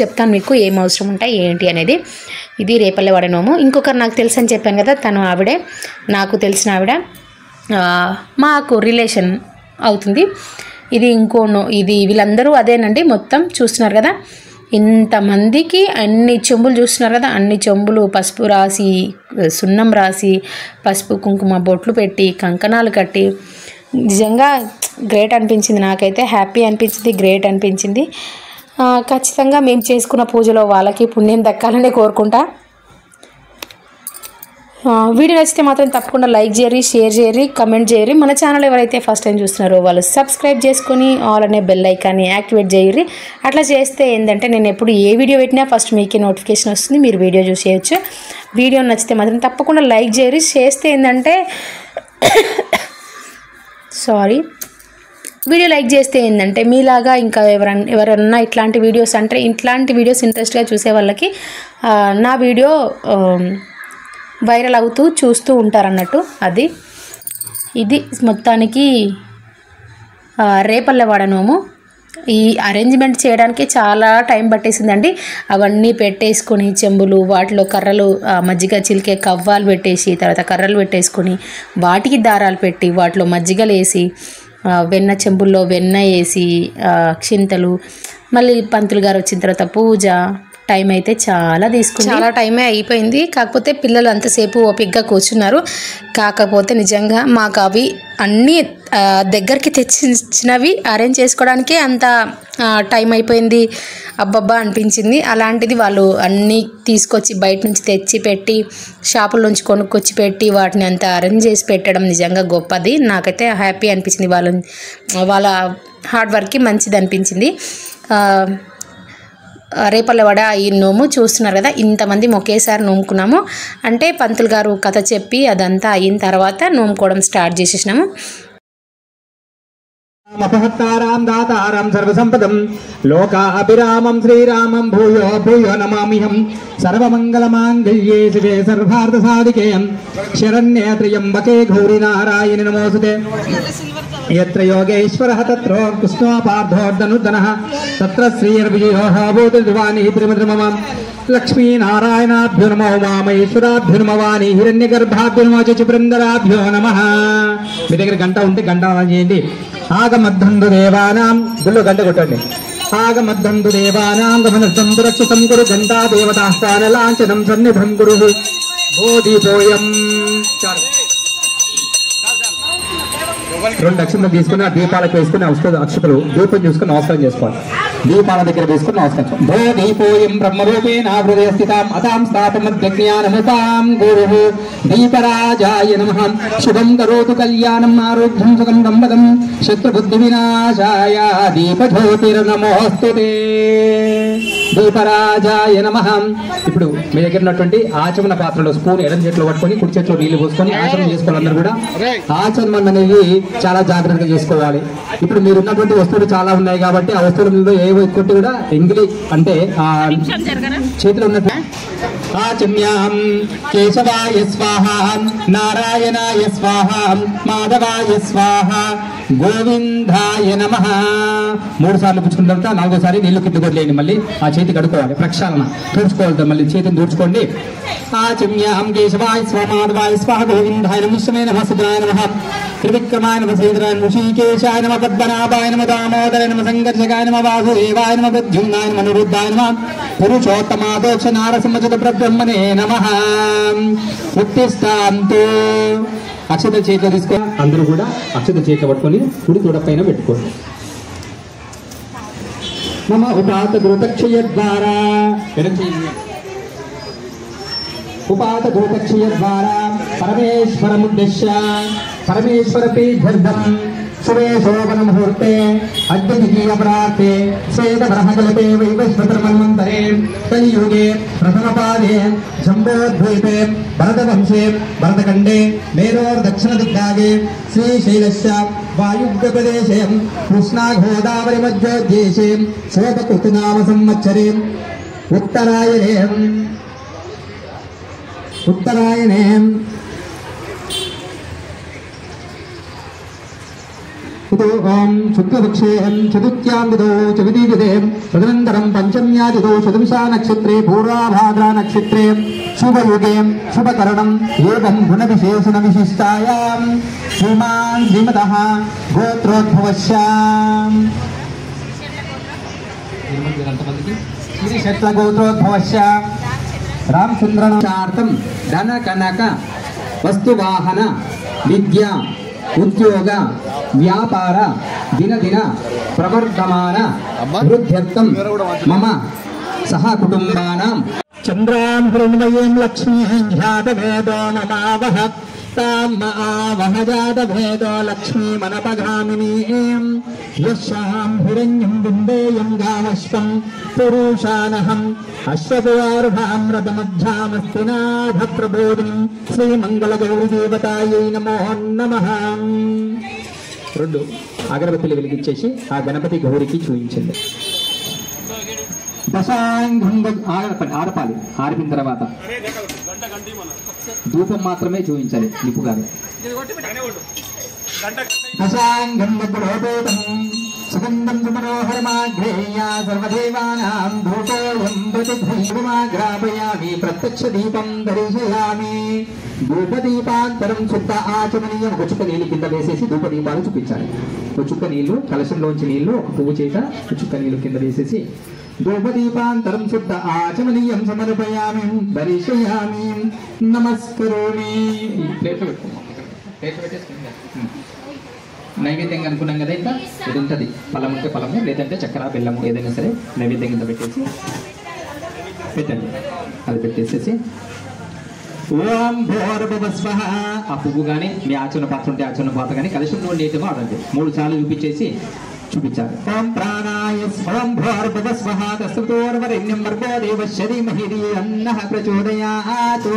చెప్తాను మీకు ఏం అవసరం ఉంటాయి ఏంటి అనేది. ఇది రేపల్లెవాడ నోము. ఇంకొకరు నాకు తెలుసు అని చెప్పాను కదా, తను ఆవిడే, నాకు తెలిసిన ఆవిడ, మాకు రిలేషన్ అవుతుంది. ఇది ఇది వీళ్ళందరూ అదేనండి. మొత్తం చూస్తున్నారు కదా, ఇంతమందికి అన్ని చెంబులు చూస్తున్నారు కదా, అన్ని చెంబులు పసుపు రాసి, సున్నం రాసి, పసుపు కుంకుమ బొట్లు పెట్టి, కంకణాలు కట్టి, నిజంగా గ్రేట్ అనిపించింది. నాకైతే హ్యాపీ అనిపించింది, గ్రేట్ అనిపించింది. ఖచ్చితంగా మేము చేసుకున్న పూజలో వాళ్ళకి పుణ్యం దక్కాలని కోరుకుంటా. వీడియో నచ్చితే మాత్రం తప్పకుండా లైక్ చేయరి, షేర్ చేయరి, కమెంట్ చేయరి. మన ఛానల్ ఎవరైతే ఫస్ట్ టైం చూస్తున్నారో వాళ్ళు సబ్స్క్రైబ్ చేసుకొని ఆల్ అనే బెల్ ఐకాన్ని యాక్టివేట్ చేయరి. అట్లా చేస్తే ఏంటంటే నేను ఎప్పుడు ఏ వీడియో పెట్టినా ఫస్ట్ మీకే నోటిఫికేషన్ వస్తుంది, మీరు వీడియో చూసేయచ్చు. వీడియో నచ్చితే మాత్రం తప్పకుండా లైక్ చేయరి. చేస్తే ఏంటంటే వీడియో లైక్ చేస్తే ఏంటంటే మీలాగా ఇంకా ఎవరన్నా ఇట్లాంటి వీడియోస్ ఇంట్రెస్ట్గా చూసే వాళ్ళకి నా వీడియో వైరల్ అవుతూ చూస్తూ ఉంటారన్నట్టు. ఇది మొత్తానికి రేపల్లెవాడ నోము. ఈ అరేంజ్మెంట్ చేయడానికి చాలా టైం పట్టేసిందండి. అవన్నీ పెట్టేసుకొని చెంబులు, వాటిలో కర్రలు, మజ్జిగ చిలికే కవ్వాలు పెట్టేసి, తర్వాత కర్రలు పెట్టేసుకొని వాటికి దారాలు పెట్టి, వాటిలో మజ్జిగలు వేసి, వెన్న చెంబుల్లో వెన్న వేసి, క్షింతలు, మళ్ళీ పంతులు గారు వచ్చిన తర్వాత పూజ, టైం అయితే చాలా టైమే అయిపోయింది. కాకపోతే పిల్లలు అంతసేపు ఓపికగా కూర్చున్నారు. కాకపోతే నిజంగా మాకు అవి అన్నీ దగ్గరికి తెచ్చినవి అరేంజ్ చేసుకోవడానికే అంత టైం అయిపోయింది, అబ్బబ్బా అనిపించింది. అలాంటిది వాళ్ళు అన్నీ తీసుకొచ్చి బయట నుంచి తెచ్చి పెట్టి, షాపుల నుంచి కొనుక్కొచ్చి పెట్టి, వాటిని అంత అరేంజ్ చేసి పెట్టడం నిజంగా గొప్పది. నాకైతే హ్యాపీ అనిపించింది. వాళ్ళ హార్డ్ వర్క్కి మంచిది అనిపించింది. రేపల్లెవాడ ఈ నోము చూస్తున్నారు కదా, ఇంతమంది ఒకేసారి నోముకున్నాము. అంటే పంతులు గారు కథ చెప్పి అదంతా అయిన తర్వాత నోముకోవడం స్టార్ట్ చేసేసినాము. మహత్తారాం దాతారం సర్వసంపదం లోకాభిరామం శ్రీరామం భూయో భూయో నమామ్యహం. సర్వమంగళమాంగళ్యే శివే సర్వార్థ సాధికే శరణ్యే త్ర్యంబకే గౌరీ నారాయణి నమోస్తుతే. యత్ర యోగేశ్వరః తత్ర కృష్ణో పార్థోర్ధనుర్ధనః తత్ర శ్రీర్విజయో భూతిర్వాణి త్రిమద్రమమ. లక్ష్మీనారాయణాభ్యో నమో వామేశ్వరాభ్యో నమో వాణి హిరణ్యగర్భాభ్యో నమో చచిపురందరాభ్యో నమః. మీ దగ్గర గంట ఉంటే గంట చేయండి. ఆగమద్దందు దేవానాం, గుళ్ళు గంట కొట్టండి. ఆగమద్దందు దేవానాం గమనస్తం రక్షసం కురు గంటా దేవతాస్థాన లాంఛనం సన్నిధం కురు బోధిపోయం. 2 అక్షంతలు తీసుకుని ఆ దీపాలకు వేసుకుని అక్షతలు దీపం చూసుకుని నమస్కారం చేసుకోవాలి. దీపాల దగ్గర వేసుకుని నమస్కారం. భో దీపోయం బ్రహ్మరూపేణ హృదయ స్థితాం అతాం స్థాపమజ్ఞానముపాం గురు దీపరాజాయ నమః. శుభం కరోతు కళ్యాణం ఆరోగ్యం సుఖం సంపదం శత్రుబుద్ధి వినాశాయ దీపజ్యోతిర్నమోస్తుతే. దీపరాజాయ నమః. ఇప్పుడు మీ దగ్గర ఉన్నటువంటి ఆచమన పాత్రలో స్పూన్ ఎడం చేతిలో పట్టుకొని కుడి చేతిలో నీళ్లు పోసుకొని ఆచమనం చేసుకోవాలి. అందరూ కూడా ఆచమనం అనేది చాలా జాగ్రత్తగా చేసుకోవాలి. ఇప్పుడు మీరు ఉన్నటువంటి వస్తువులు చాలా ఉన్నాయి కాబట్టి ఆ వస్తువులలో ఏ ఒక్కటి కూడా ఎంగిలి అంటే చేతిలో ఉన్నట్టు ఆచమ్యాం కేశవాయ స్వాహ, నారాయణాయ స్వాహ, మాధవాయ స్వాహ, గోవిందాయ నమః. 3 సార్లు పుచ్చుకున్న తర్వాత 4వ నీళ్లు కింద కొట్టలేండి. మళ్ళీ ఆ చేతి కడుక్కోవాలి, ప్రక్షాళన తుడుచుకోవాలి. మళ్ళీ చేతిని తుడుచుకోండి. ఆచమ్యాం కేశవాయ స్వాహ, మాధవాయ స్వాహ, గోవిందాయ నమః, నమః సుద్రాయ నమః, త్రివిక్రమాయ నమః, శ్రీధరాయ నమః, ఋషికేశాయ నమః, పద్మనాభాయ నమః, దామోదరాయ నమః, సంకర్షకాయ నమః, వాసుదేవాయ నమః, ప్రద్యుమ్నాయ నమః, అనిరుద్ధాయ నమః, పురుషోత్తమాదోక్ష నారసింహచతుర బ్రహ్మణే నమః. ఉత్తిష్టాంతు. అక్షత చేతిలో తీసుకొని అందరూ కూడా అక్షత చేతిలో పట్టుకొని కుడి తోడ పైన పెట్టుకోండి. మమ ఉపాత గురుతక్షయ ద్వారా ఉపాత గురుతక్షయ ద్వారా పరమేశ్వరముద్దేశ్య పరమేశ్వర పీఠర్థం శుభే శోభన ముహూర్తే అద్వితీయ ప్రాప్తే శ్వేతబ్రహ్మకల్పే వైవస్వతమన్వంతరే కలియుగే ప్రథమపాదే జంబోద్వీపే భరతవంశే భరతఖండే మేరోర్దక్షిణ దిగ్భాగే శ్రీశైలస్య వాయువ్యప్రదేశే కృష్ణా గోదావరి మధ్యోద్దేశే శోభకృతనామ సంవత్సరే ఉత్తరాయణే ऋतु ओम शुक्लपक्षे चतुर्थ्यां विदो चतुर्थीतिथे तदनन्तरं पंचम्यादितो चतुर्विशा नक्षत्रे पूर्वाभाद्रा नक्षत्रे शुभयुगे शुभकरणम् एवं गुणविशेषण विशिष्टायां श्रीमान् श्रीमतः गोत्रोद्भवस्याम् श्रीक्षेत्रगोत्रोद्भवस्य रामचंद्रनाथार्थं धन कनक वस्तुवाहन विद्या उद्योग व्यापार दिन दिन प्रवर्धमान वृद्ध्यर्थं मम सह कुटुंबानां चंद्रां हिरण्मयीं लक्ष्मीं ध्यातवेदो नमावह ताम् आवह जातवेदो लक्ष्मीमनपगामिनीं यस्यां हिरण्यं बिम्बेयं गामश्वं पुरुषानहम् अश्वपुरार्भां रथमध्यामस्तिनाथप्रबोधिं శ్రీమంగళగౌరీదేవతాయై నమో నమః. రెండు అగరబత్తులు వెలిగించేసి ఆ గణపతి గౌరికి చూపించండి. ఆడపాలి. ఆడిన తర్వాత ధూపం మాత్రమే చూపించాలి, నిప్పు కాదు. సుగంధం సుమనోహరమాగ్రేయ సర్వదేవానాం ధూపోయం ప్రతిగ్రహమాగ్రాపయామి ప్రత్యక్ష దీపం దర్శయామి. ధూపదీపాంతరం శుద్ధ ఆచమనీయం. ఒక చుక్క నీళ్ళు కింద వేసేసి ధూపదీపాలు చూపించాలి. ఒక చుక్క నీళ్లు, కలశంలోంచి నీళ్లు ఒక పువ్వు చేత ఒక చుక్క నీళ్లు కింద వేసేసి ధూపదీపాంతరం శుద్ధ ఆచమనీయం సమర్పయామి దర్శయామి నమస్కరోమి. ప్లేట్లో పెట్టుకున్నాం, ప్లేట్లో పెట్టేసుకుంటాం. నైవేద్యంగా అనుకున్నాం కదా, ఇంకా ఇది ఉంటుంది. పళ్ళం ఉంటే పళ్ళము, లేదంటే చక్కెర బెల్లము ఏదైనా సరే నైవేద్యం కింద పెట్టేసి పెట్టండి. అది పెట్టేసేసి ఓం భోర్భువస్వః. ఆ పువ్వు కానీ మీ ఆచరణ పాత్ర ఉంటే ఆచరణ పాత్ర కానీ కలశంలో నీటిగా ఆడండి. 3 సార్లు చూపించేసి చూపించాలి. ఓం ప్రాణాయ ఓం భోర్భువస్వః తస్సతోర్వరేణ్యం భర్గో దేవస్య ధీమహి అన్నః ప్రచోదయాత్.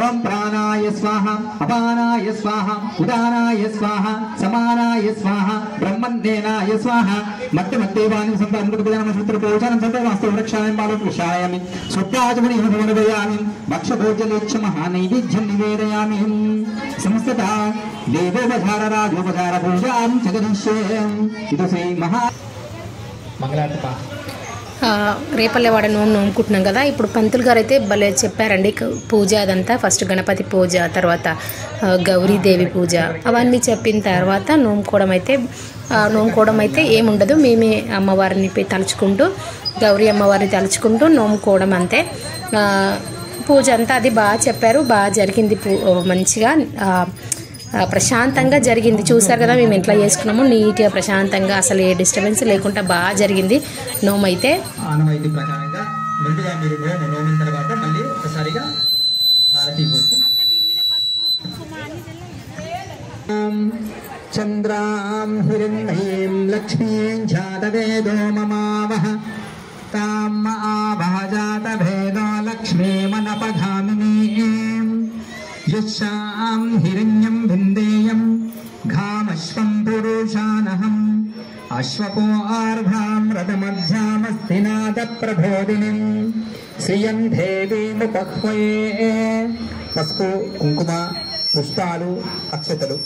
ఓం ప్రాణాయ స్వాహ అపానాయ స్వాహ ఉదానాయ స్వాహ సమానాయ స్వాహ బ్రహ్మణ్యేనాయ స్వాహ మధ్యమధ్యేవాని సంతృప్తిపూజనం సంతోషాయం బాలకృషాయామి స్వత్యాచమని భవనయామి భక్షభోజ్యలేక్షమః నైవేద్యం నివేదయామి. సంస్థత దేవోపచార రాజోపచార పూజాం జగదీశ్వే. ఇది శ్రీ మహా మంగళార్పణ. రేపల్లెవాడ నోముకుంటున్నాం కదా. ఇప్పుడు పంతులు గారు అయితే భలే చెప్పారండి పూజ అదంతా. ఫస్ట్ గణపతి పూజ, తర్వాత గౌరీదేవి పూజ, అవన్నీ చెప్పిన తర్వాత నోముకోవడం అయితే ఏముండదు. మేమే అమ్మవారిని తలుచుకుంటూ, గౌరీ అమ్మవారిని తలుచుకుంటూ నోముకోవడం అంతే. పూజ అంతా అది బాగా చెప్పారు, బాగా జరిగింది. మంచిగా ప్రశాంతంగా జరిగింది. చూసారు కదా మేము ఎట్లా చేసుకున్నాము, నీట్గా ప్రశాంతంగా, అసలు ఏ డిస్టర్బెన్స్ లేకుండా బాగా జరిగింది నోము అయితే. ఆనవాయితీ ప్రకారంగా ముందుగా మీరు నోమిన తర్వాత మళ్ళీ ఒకసారిగా హారతి ఇవ్వచ్చు. చంద్రాం హిరణ్మయీం లక్ష్మీం జాతవేదో మమావహ తామ్ ఆవహ జాతవేదో లక్ష్మీమనపగామినీం యస్యాం హిరణ్యం భిందేయం ఘామశ్వం పురుషానహం అశ్వపో ఆర్భాం రథమధ్యామస్తినాథ ప్రబోధినిం శ్రియం దేవీముపహ్వయే. పసుపు, కుంకుమ, పుష్పాలు, అక్షతలు.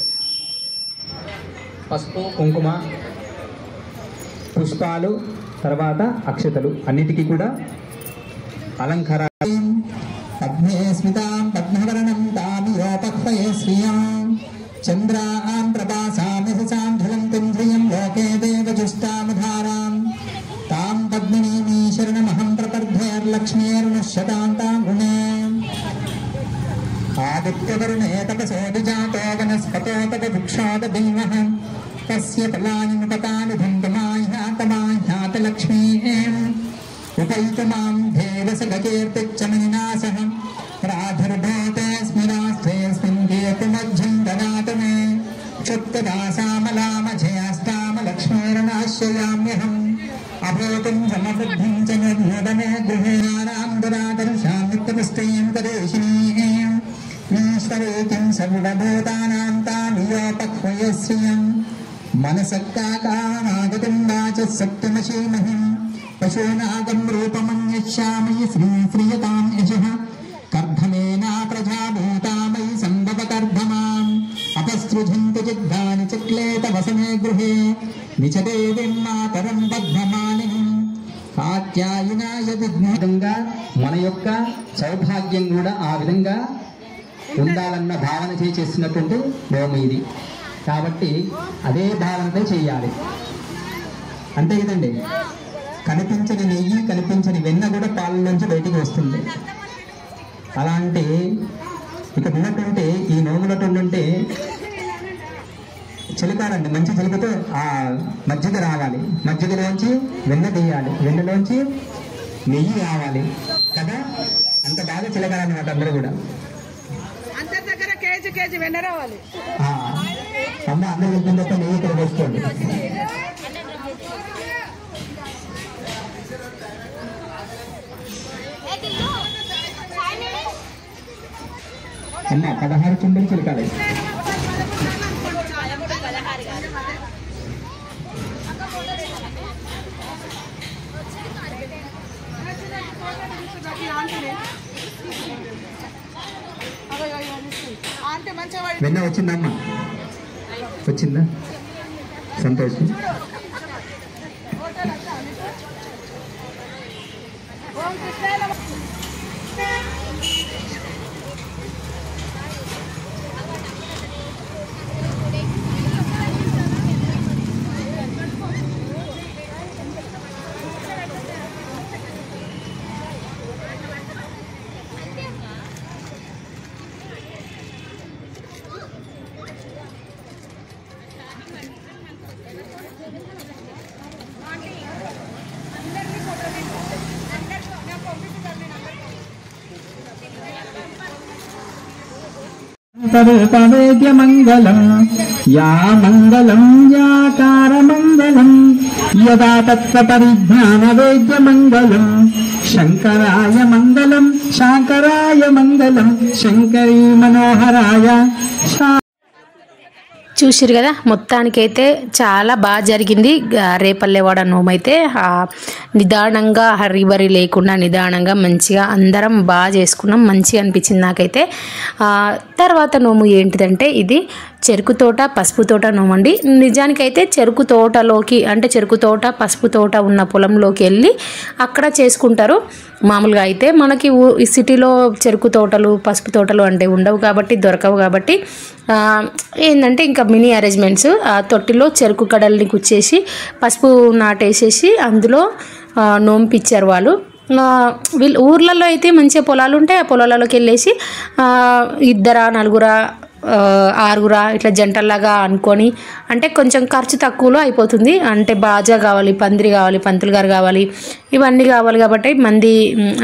పసుపు, కుంకుమ, పుష్పాలు, తర్వాత అక్షతలు అన్నిటికీ కూడా అలంకారం. పద్మే స్మితాం పద్మవర్ణం తామిరోపహ్వయే శ్రియాం చంద్రాం ప్రభాసాం యశసాం ఝలంతిం శ్రియం లోకే దేవజుష్టామధారాం తాం పద్మినీమీ శరణమహం ప్రపర్ధేర్లక్ష్మీర్నుష్యతాం తాం గుణే. ఆదిత్యవరుణే తపసోదిజాతో వనస్పతో తప వృక్షోదీమః తస్య ఫలాని ముపతాని ధుంతమాహ్యాతమాహ్యాత లక్ష్మీం ఉపైతమాం దేవసగకీర్తిచ్చమనినాశః రాధుర్భూతే స్మిరాస్త్రేస్మిన్ కీర్తిమధ్యం దదాతు మే క్షుప్తదాసామలామజయాస్తామ లక్ష్మీర్నాశ్రయామ్యహం అభూతం సమబుద్ధిం చ నిర్మోదమే గృహేనానాం దురాదర్శాం నిత్యపుష్టీం తదేశినీం ఈశ్వరేకిం సర్వభూతానాం తామియోపహ్వయే శ్రియం మనసక్కాకామాగతిం వాచ సప్తమశీమహిం పశూనాగం రూపమన్యశ్యామయి శ్రీయతాం యశః కర్ధమేనా ప్రజాభూతామయి సంభవ కర్ధమాం అపసృజంతి చిద్ధాని చక్లేత వసమే గృహే నిచదేవిం మాతరం పద్మమాలిం కాత్యాయనాయ విద్మా. మన యొక్క సౌభాగ్యం కూడా ఆ విధంగా ఉండాలన్న భావన చేస్తున్నటువంటి నోము ఇది. కాబట్టి అదే భావనతో చేయాలి, అంతే కదండి. కనిపించని నెయ్యి, కనిపించని వెన్న కూడా పాల నుంచి బయటికి వస్తుంది. అలాంటి ఇక్కడ ఉన్నటువంటి ఈ నోములటువంటి చిలకాలండి, మంచి చిలుకతో ఆ మజ్జిగ రావాలి, మజ్జిగలోంచి వెన్న తీయాలి, వెన్నలోంచి నెయ్యి రావాలి కదా. అంత బాగా చిలకాలన్నమాట అందరూ కూడా. కేజీ వెన్న రావాలి. అమ్మ అందరూ వెళ్తున్న తప్ప నెయ్యి ఇక్కడ వేసుకోండి. అమ్మ 16 చుండలు చిలకాలి. వెన్న వచ్చిందమ్మా, వచ్చిందా? సంతోషం. వేద్యమంగళం యా మంగళం యాకార మంగళం యదా తత్వ పరిజ్ఞాన వేద్యమంగళం శంకరాయ మంగళం శాంకరాయ మంగళం శంకరీ మనోహరాయ. చూసిరు కదా, మొత్తానికైతే చాలా బాగా జరిగింది. రేపల్లెవాడ నోమైతే నిదానంగా హరిబరి లేకుండా నిదానంగా మంచిగా అందరం బాగా చేసుకున్నాం. మంచిగా అనిపించింది నాకైతే. తర్వాత నోము ఏంటిదంటే ఇది చెరుకు తోట పసుపు తోట నోమండి. నిజానికైతే చెరుకు తోటలోకి అంటే చెరుకు తోట పసుపు తోట ఉన్న పొలంలోకి వెళ్ళి అక్కడ చేసుకుంటారు. మామూలుగా అయితే మనకి ఈ సిటీలో చెరుకు తోటలు పసుపు తోటలు అంటే ఉండవు కాబట్టి, దొరకవు కాబట్టి ఏంటంటే ఇంకా మినీ అరేంజ్మెంట్స్. ఆ తొట్టిలో చెరుకు కడల్ని కుచ్చేసి పసుపు నాటేసేసి అందులో నోంపిచ్చారు వాళ్ళు. వీళ్ళు ఊర్లలో అయితే మంచిగా పొలాలు ఉంటాయి, ఆ పొలాలలోకి వెళ్ళేసి 2 4 6 ఇట్లా జంటల్లాగా అనుకొని, అంటే కొంచెం ఖర్చు తక్కువలో అయిపోతుంది. అంటే బాజా కావాలి, పందిరి కావాలి, పంతులు గారు కావాలి, ఇవన్నీ కావాలి కాబట్టి మంది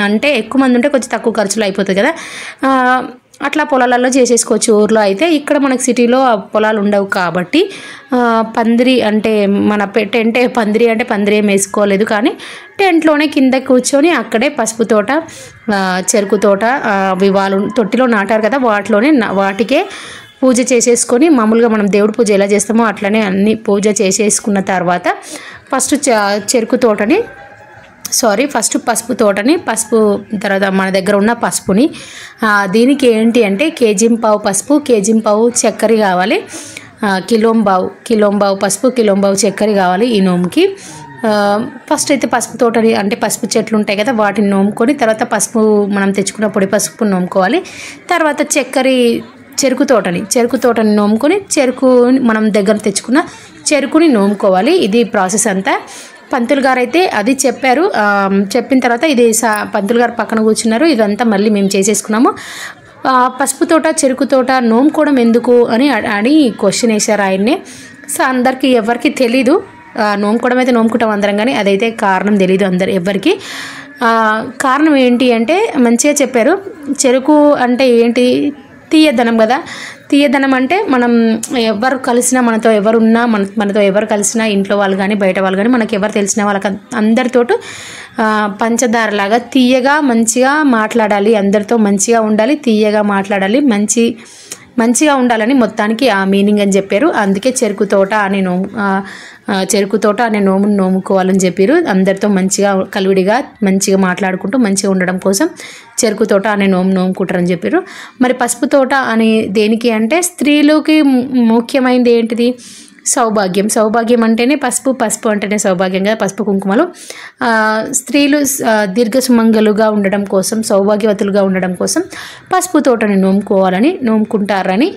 అంటే ఎక్కువ మంది ఉంటే కొంచెం తక్కువ ఖర్చులో అయిపోతుంది కదా. అట్లా పొలాలలో చేసేసుకోవచ్చు ఊర్లో అయితే. ఇక్కడ మనకి సిటీలో పొలాలు ఉండవు కాబట్టి పందిరి అంటే మన టెంటే పందిరి అంటే పందిరి ఏం వేసుకోలేదు, కానీ టెంట్లోనే కింద కూర్చొని అక్కడే పసుపు తోట చెరుకు తోట వాళ్ళు తొట్టిలో నాటారు కదా, వాటికే పూజ చేసేసుకొని మామూలుగా మనం దేవుడి పూజ ఎలా చేస్తామో అట్లనే అన్ని పూజ చేసేసుకున్న తర్వాత ఫస్ట్ పసుపు తోటని తర్వాత మన దగ్గర ఉన్న పసుపుని దీనికి ఏంటి అంటే కేజీంపావు పసుపు కేజీంపావు చక్కెర కావాలి, కిలోంబావు పసుపు కిలోంబావు చక్కెర కావాలి ఈ నోముకి. ఫస్ట్ అయితే పసుపు తోటని అంటే పసుపు చెట్లు ఉంటాయి కదా వాటిని నోముకొని తర్వాత పసుపు మనం తెచ్చుకున్న పొడి పసుపు నోముకోవాలి. తర్వాత చెరుకు తోటని నోముకొని చెరుకు మనం దగ్గర తెచ్చుకున్న చెరుకుని నోముకోవాలి. ఇది ప్రాసెస్ అంతా. పంతులు గారు అయితే అది చెప్పారు. చెప్పిన తర్వాత ఇది పంతులు గారు పక్కన కూర్చున్నారు. ఇదంతా మళ్ళీ మేము చేసేసుకున్నాము. పసుపు తోట చెరుకు తోట నోముకోవడం ఎందుకు అని క్వశ్చన్ వేశారు ఆయన్నే. సో అందరికీ ఎవరికి తెలీదు. నోముకోవడం అయితే నోముకుంటాం అందరం, కానీ అదైతే కారణం తెలీదు ఎవరికి. కారణం ఏంటి అంటే మంచిగా చెప్పారు. చెరుకు అంటే ఏంటి, తీయదనం కదా. తీయదనం అంటే మనం ఎవరు కలిసినా మనతో ఎవరు కలిసినా ఇంట్లో వాళ్ళు కానీ బయట వాళ్ళు కానీ మనకి ఎవరు తెలిసిన వాళ్ళకి అందరితోటి పంచదారలాగా తీయగా మంచిగా మాట్లాడాలి, అందరితో మంచిగా ఉండాలి, తీయగా మాట్లాడాలి, మంచిగా ఉండాలని మొత్తానికి ఆ మీనింగ్ అని చెప్పారు. అందుకే చెరుకు తోట అనే నోమును నోముకోవాలని చెప్పారు. అందరితో మంచిగా కలివిడిగా మంచిగా మాట్లాడుకుంటూ మంచిగా ఉండడం కోసం చెరుకు తోట అనే నోముకుంటారని చెప్పారు. మరి పసుపు తోట అని దేనికి అంటే స్త్రీలకి ముఖ్యమైనది ఏంటిది, సౌభాగ్యం. సౌభాగ్యం అంటేనే పసుపు, పసుపు అంటేనే సౌభాగ్యం కదా, పసుపు కుంకుమలు. స్త్రీలు దీర్ఘ సుమంగలుగా ఉండడం కోసం, సౌభాగ్యవతులుగా ఉండడం కోసం పసుపు తోటని నోముకోవాలని, నోముకుంటారని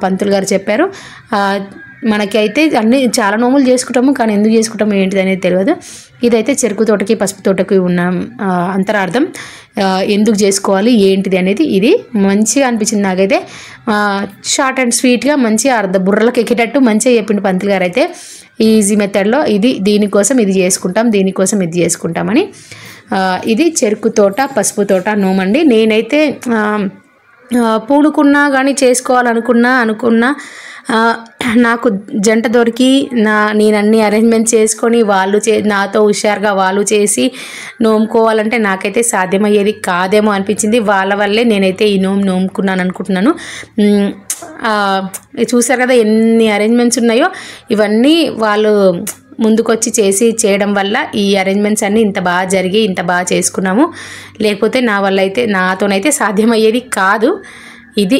పంతులు గారు చెప్పారు. మనకైతే అన్ని చాలా నోములు చేసుకుంటాము, కానీ ఎందుకు చేసుకుంటాము ఏంటిది అనేది తెలియదు. ఇదైతే చెరుకు తోటకి పసుపు తోటకి ఉన్న అంతరార్థం, ఎందుకు చేసుకోవాలి ఏంటిది అనేది ఇది మంచిగా అనిపించింది నాకైతే. షార్ట్ అండ్ స్వీట్గా మంచిగా బుర్రలకు ఎక్కేటట్టు మంచిగా చెప్పిండు పంతులు గారు అయితే. ఈజీ మెథడ్లో ఇది, దీనికోసం ఇది చేసుకుంటాం, దీనికోసం ఇది చేసుకుంటామని. ఇది చెరుకు తోట పసుపు తోట నోమండి. నేనైతే పూనుకున్నా కానీ అనుకున్నా నాకు జంట దొరికి నేను అన్ని అరేంజ్మెంట్ చేసుకొని వాళ్ళు నాతో హుషారుగా వాళ్ళు చేసి నోముకోవాలంటే నాకైతే సాధ్యమయ్యేది కాదేమో అనిపించింది. వాళ్ళ వల్లే నేనైతే ఈ నోముకున్నాను అనుకుంటున్నాను. చూసారు కదా ఎన్ని అరేంజ్మెంట్స్ ఉన్నాయో, ఇవన్నీ వాళ్ళు ముందుకొచ్చి చేయడం వల్ల ఈ అరేంజ్మెంట్స్ అన్నీ ఇంత బాగా జరిగి ఇంత బాగా చేసుకున్నాము. లేకపోతే నాతోనైతే సాధ్యమయ్యేది కాదు. ఇది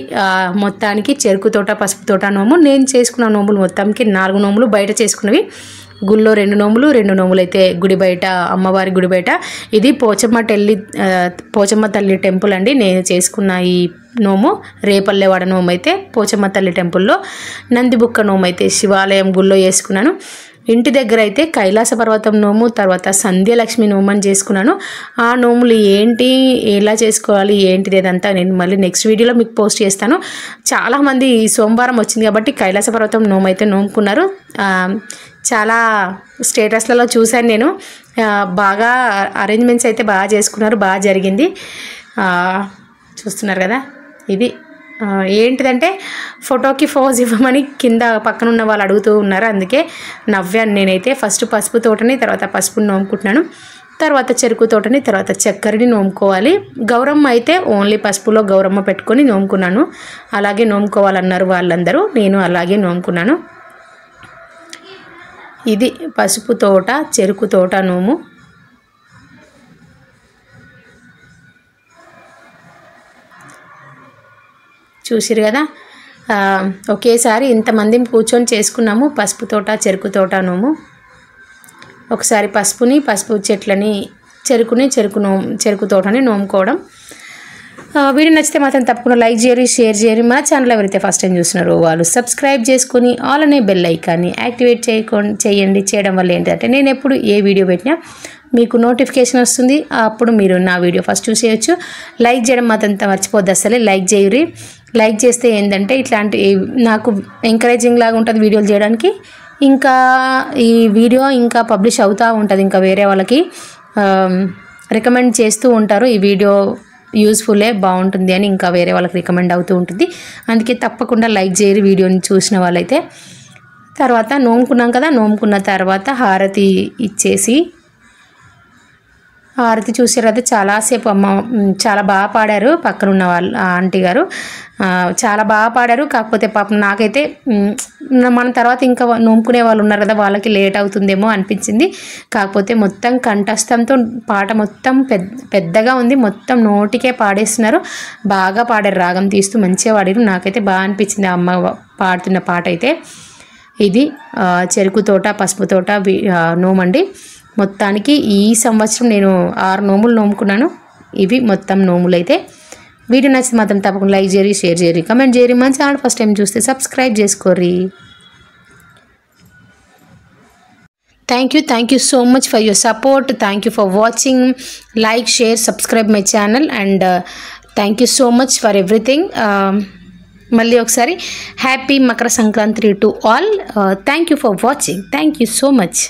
మొత్తానికి చెరుకు తోట పసుపు తోట నోము. నేను చేసుకున్న నోములు మొత్తానికి 4 నోములు, బయట చేసుకున్నవి గుళ్ళో 2 నోములు, 2 నోములు అయితే గుడి బయట, అమ్మవారి గుడి బయట. ఇది పోచమ్మ తల్లి టెంపుల్ అండి. నేను చేసుకున్న ఈ నోము రేపల్లెవాడ నోము అయితే పోచమ్మ తల్లి టెంపుల్లో, నందిబుక్క నోము అయితే శివాలయం గుళ్ళో చేసుకున్నాను. ఇంటి దగ్గర అయితే కైలాస పర్వతం నోము, తర్వాత సంధ్యలక్ష్మి నోము అని చేసుకున్నాను. ఆ నోములు ఏంటి, ఎలా చేసుకోవాలి ఏంటిది అదంతా నేను మళ్ళీ నెక్స్ట్ వీడియోలో మీకు పోస్ట్ చేస్తాను. చాలామంది సోమవారం వచ్చింది కాబట్టి కైలాస పర్వతం నోము అయితే నోముకున్నారు. చాలా స్టేటస్లలో చూశాను నేను. బాగా అరేంజ్మెంట్స్ అయితే బాగా చేసుకున్నారు, బాగా జరిగింది. చూస్తున్నారు కదా, ఇది ఏంటిదంటే ఫోటోకి ఫోజ్ ఇవ్వమని కింద పక్కన ఉన్న వాళ్ళు అడుగుతూ ఉన్నారు, అందుకే నవ్వాను నేనైతే. ఫస్ట్ పసుపు తోటని, తర్వాత పసుపుని నోముకుంటున్నాను, తర్వాత చెరుకు తోటని, తర్వాత చక్కెరని నోముకోవాలి. గౌరమ్మ అయితే ఓన్లీ పసుపులో గౌరమ్మ పెట్టుకొని నోముకున్నాను. అలాగే నోముకోవాలన్నారు వాళ్ళందరూ, నేను అలాగే నోముకున్నాను. ఇది పసుపు తోట చెరుకు తోట నోము. చూసిరు కదా, ఒకేసారి ఇంతమంది కూర్చొని చేసుకున్నాము పసుపు తోట చెరుకు తోట నోము. ఒకసారి పసుపు చెట్లని చెరుకు తోటని నోముకోవడం. వీడియో నచ్చితే మాత్రం తప్పకుండా లైక్ చేయరు, షేర్ చేయరు. మా ఛానల్ ఎవరైతే ఫస్ట్ టైం చూస్తున్నారో వాళ్ళు సబ్స్క్రైబ్ చేసుకుని ఆల్ అనే బెల్ ఐకాన్ని యాక్టివేట్ చేయండి. చేయడం వల్ల ఏంటంటే నేను ఎప్పుడు ఏ వీడియో పెట్టినా మీకు నోటిఫికేషన్ వస్తుంది, అప్పుడు మీరు నా వీడియో ఫస్ట్ చూసేయచ్చు. లైక్ చేయడం మాత్రం మర్చిపోద్దు, అసలే లైక్ చేయరు. లైక్ చేస్తే ఏంటంటే ఇట్లాంటి నాకు ఎంకరేజింగ్ లాగా ఉంటుంది వీడియోలు చేయడానికి. ఇంకా ఈ వీడియో ఇంకా పబ్లిష్ అవుతూ ఉంటుంది, ఇంకా వేరే వాళ్ళకి రికమెండ్ చేస్తూ ఉంటారు. ఈ వీడియో యూస్ఫుల్లే, బాగుంటుంది అని ఇంకా వేరే వాళ్ళకి రికమెండ్ అవుతూ ఉంటుంది. అందుకే తప్పకుండా లైక్ చేయరు వీడియోని చూసిన వాళ్ళైతే. తర్వాత నోముకున్నాం కదా, నోముకున్న తర్వాత హారతి ఇచ్చేసి, హారతి చూసారు అయితే చాలాసేపు చాలా బాగా పాడారు పక్కన ఉన్న వాళ్ళు, ఆంటీ గారు చాలా బాగా పాడారు. కాకపోతే పాపం నాకైతే మన తర్వాత ఇంకా నోముకునే వాళ్ళు ఉన్నారు కదా, వాళ్ళకి లేట్ అవుతుందేమో అనిపించింది. కాకపోతే మొత్తం కంఠస్థంతో పాట మొత్తం పెద్దగా ఉంది, మొత్తం నోటికే పాడేస్తున్నారు. బాగా పాడారు, రాగం తీస్తూ మంచిగా పాడారు. నాకైతే బాగా అనిపించింది అమ్మ పాడుతున్న పాట అయితే. ఇది చెరుకు తోట పసుపు తోట నోమండి. మొత్తానికి ఈ సంవత్సరం నేను 6 నోములు నోముకున్నాను. ఇవి మొత్తం నోములు అయితే. వీడియో నచ్చితే మాత్రం తప్పకుండా లైక్ చేయరి, షేర్ చేయరి, కమెంట్ చేయరి. మన ఛానల్ ఫస్ట్ టైం చూస్తే సబ్స్క్రైబ్ చేసుకోరి. Thank you so much for your support. Thank you for watching. Like, share, subscribe my channel and thank you so much for everything. మళ్ళీ ఒకసారి happy Makara Sankranti to all. Thank you for watching. Thank you so much.